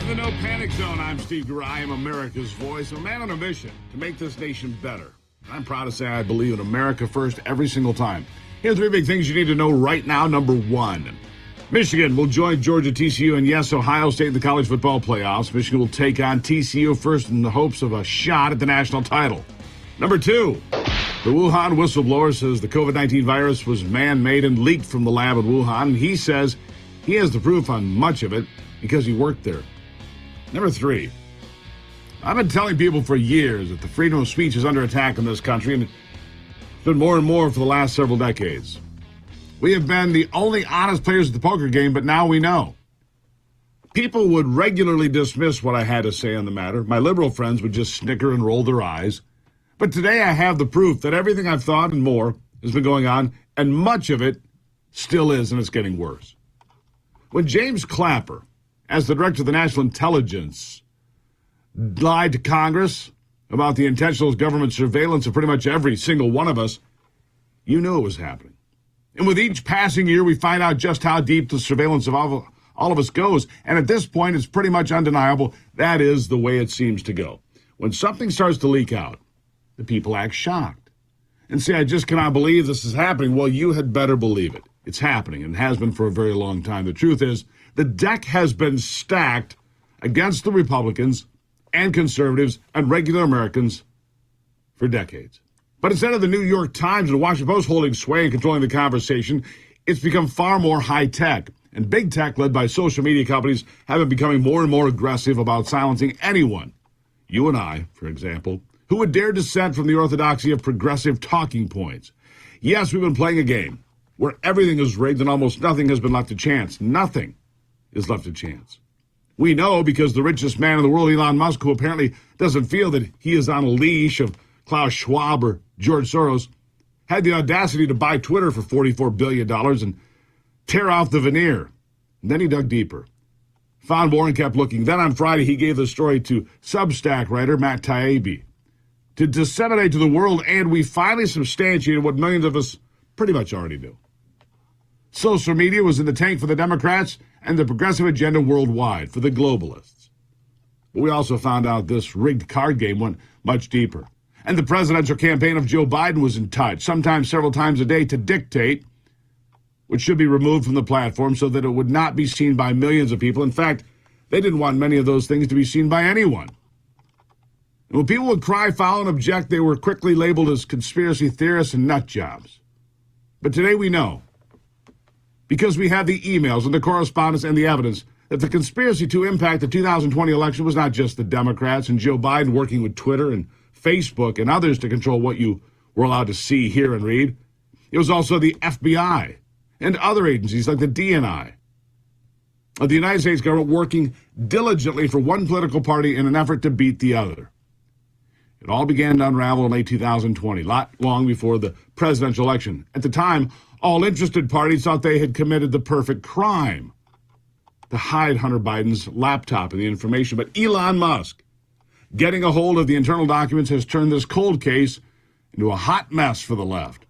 the No Panic Zone. I'm Steve Gruber. I am America's voice, a man on a mission to make this nation better. I'm proud to say I believe in America first every single time. Here are three big things you need to know right now. Number one, Michigan will join Georgia, TCU, and yes, Ohio State in the college football playoffs. Michigan will take on TCU first in the hopes of a shot at the national title. Number two, the Wuhan whistleblower says the COVID-19 virus was man-made and leaked from the lab in Wuhan. And he says he has the proof on much of it because he worked there. Number three, I've been telling people for years that the freedom of speech is under attack in this country, and it's been more and more for the last several decades. We have been the only honest players at the poker game, but now we know. People would regularly dismiss what I had to say on the matter. My liberal friends would just snicker and roll their eyes. But today I have the proof that everything I've thought and more has been going on, and much of it still is, and it's getting worse. When James Clapper, as the director of the National Intelligence, lied to Congress about the intentional government surveillance of pretty much every single one of us, you knew it was happening. And with each passing year, we find out just how deep the surveillance of all of us goes. And at this point, it's pretty much undeniable that is the way it seems to go. When something starts to leak out, the people act shocked and say, I just cannot believe this is happening. Well, you had better believe it. It's happening and has been for a very long time. The truth is, the deck has been stacked against the Republicans and conservatives and regular Americans for decades. But instead of the New York Times and the Washington Post holding sway and controlling the conversation, it's become far more high-tech. And big tech, led by social media companies, have been becoming more and more aggressive about silencing anyone, you and I, for example, who would dare dissent from the orthodoxy of progressive talking points. Yes, we've been playing a game where everything is rigged and almost nothing has been left to chance. Nothing is left to chance. We know because the richest man in the world, Elon Musk, who apparently doesn't feel that he is on a leash of Klaus Schwab or George Soros, had the audacity to buy Twitter for $44 billion and tear off the veneer. And then he dug deeper, found more and kept looking. Then on Friday, he gave the story to Substack writer Matt Taibbi to disseminate to the world, and we finally substantiated what millions of us pretty much already knew. Social media was in the tank for the Democrats and the progressive agenda worldwide for the globalists. But we also found out this rigged card game went much deeper. And the presidential campaign of Joe Biden was in touch, sometimes several times a day, to dictate which should be removed from the platform so that it would not be seen by millions of people. In fact, they didn't want many of those things to be seen by anyone. And when people would cry foul and object, they were quickly labeled as conspiracy theorists and nut jobs. But today we know, because we have the emails and the correspondence and the evidence, that the conspiracy to impact the 2020 election was not just the Democrats and Joe Biden working with Twitter and Facebook and others to control what you were allowed to see, hear, and read. It was also the FBI and other agencies like the DNI of the United States government working diligently for one political party in an effort to beat the other. It all began to unravel in late 2020, not long before the presidential election. At the time, all interested parties thought they had committed the perfect crime to hide Hunter Biden's laptop and the information. But Elon Musk, getting a hold of the internal documents, has turned this cold case into a hot mess for the left.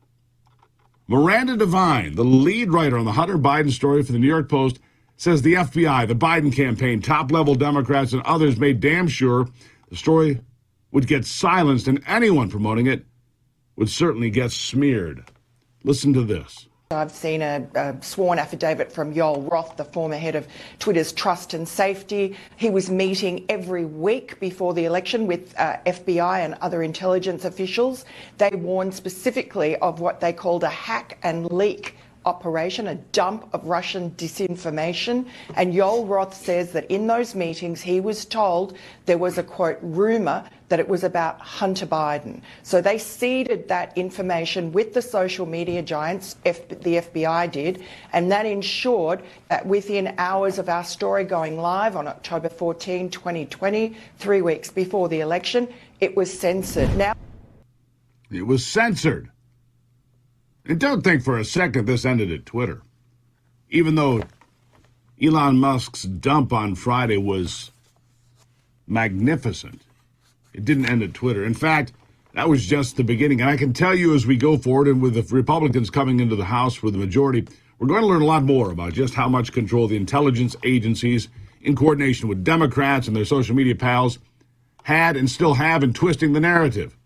Miranda Devine, the lead writer on the Hunter Biden story for the New York Post, says the FBI, the Biden campaign, top-level Democrats, and others made damn sure the story would get silenced, and anyone promoting it would certainly get smeared. Listen to this. I've seen a sworn affidavit from Yoel Roth, the former head of Twitter's trust and safety. He was meeting every week before the election with FBI and other intelligence officials. They warned specifically of what they called a hack and leak operation, a dump of Russian disinformation. And Yoel Roth says that in those meetings, he was told there was a, quote, rumor that it was about Hunter Biden. So they seeded that information with the social media giants, the FBI did, and that ensured that within hours of our story going live on October 14, 2020, 3 weeks before the election, it was censored. Now, it was censored. And don't think for a second this ended at Twitter. Even though Elon Musk's dump on Friday was magnificent, it didn't end at Twitter. In fact, that was just the beginning. And I can tell you as we go forward, and with the Republicans coming into the House with the majority, we're going to learn a lot more about just how much control the intelligence agencies in coordination with Democrats and their social media pals, had and still have in twisting the narrative,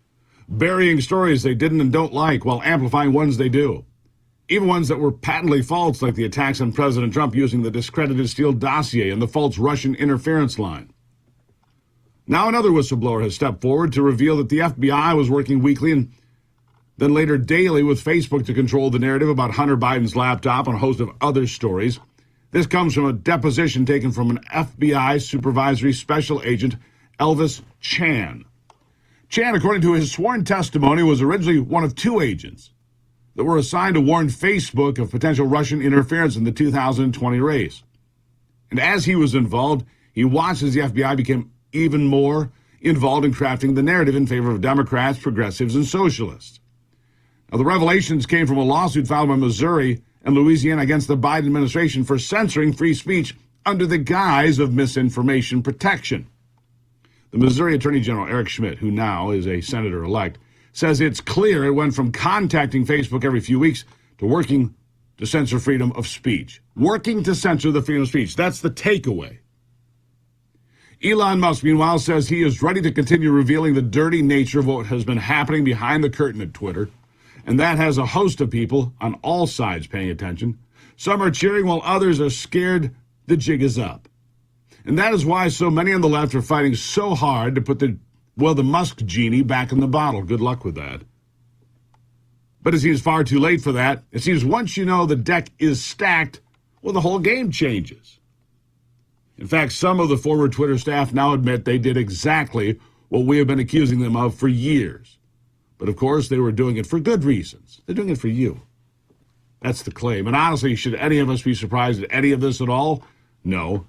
burying stories they didn't and don't like while amplifying ones they do, even ones that were patently false, like the attacks on President Trump using the discredited Steele dossier and the false Russian interference line. Now another whistleblower has stepped forward to reveal that the FBI was working weekly and then later daily with Facebook to control the narrative about Hunter Biden's laptop and a host of other stories. This comes from a deposition taken from an FBI supervisory special agent, Elvis Chan. Chan, according to his sworn testimony, was originally one of two agents that were assigned to warn Facebook of potential Russian interference in the 2020 race. And as he was involved, he watched as the FBI became even more involved in crafting the narrative in favor of Democrats, progressives, and socialists. Now, the revelations came from a lawsuit filed by Missouri and Louisiana against the Biden administration for censoring free speech under the guise of misinformation protection. The Missouri Attorney General, Eric Schmidt, who now is a senator-elect, says it's clear it went from contacting Facebook every few weeks to working to censor freedom of speech. Working to censor the freedom of speech. That's the takeaway. Elon Musk, meanwhile, says he is ready to continue revealing the dirty nature of what has been happening behind the curtain at Twitter. And that has a host of people on all sides paying attention. Some are cheering while others are scared the jig is up. And that is why so many on the left are fighting so hard to put the Musk genie back in the bottle. Good luck with that. But it seems far too late for that. It seems once you know the deck is stacked, well, the whole game changes. In fact, some of the former Twitter staff now admit they did exactly what we have been accusing them of for years. But of course, they were doing it for good reasons. They're doing it for you. That's the claim. And honestly, should any of us be surprised at any of this at all? No.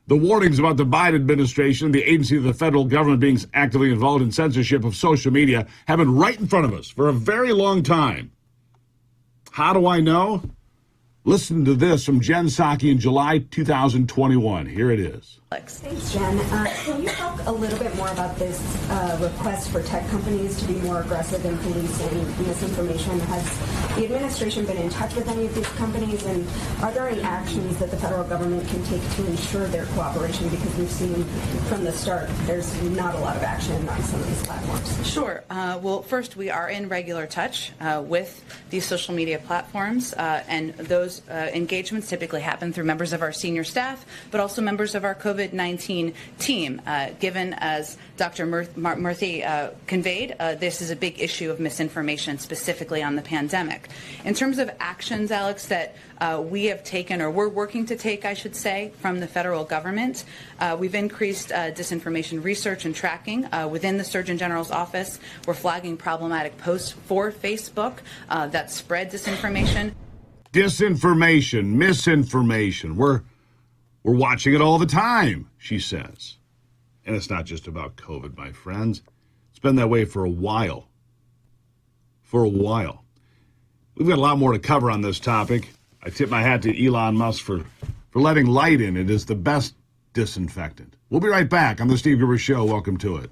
The warnings about the Biden administration, the agency of the federal government being actively involved in censorship of social media, have been right in front of us for a very long time. How do I know? Listen to this from Jen Psaki in July 2021. Here it is. Thanks, Jen. Can you talk a little bit more about this request for tech companies to be more aggressive in policing misinformation? Has the administration been in touch with any of these companies, and are there any actions that the federal government can take to ensure their cooperation? Because we've seen from the start there's not a lot of action on some of these platforms. Sure. Well, first, we are in regular touch with these social media platforms, and those engagements typically happen through members of our senior staff, but also members of our COVID-19 team. Given, as Dr. Murthy conveyed, this is a big issue of misinformation, specifically on the pandemic. In terms of actions, Alex, that we have taken, or we're working to take, I should say, from the federal government, we've increased disinformation research and tracking within the Surgeon General's office. We're flagging problematic posts for Facebook that spread disinformation. Disinformation, misinformation. We're watching it all the time, she says. And it's not just about COVID, my friends. It's been that way for a while. We've got a lot more to cover on this topic. I tip my hat to Elon Musk for letting light in. It is the best disinfectant. We'll be right back on the Steve Gruber Show. Welcome to it.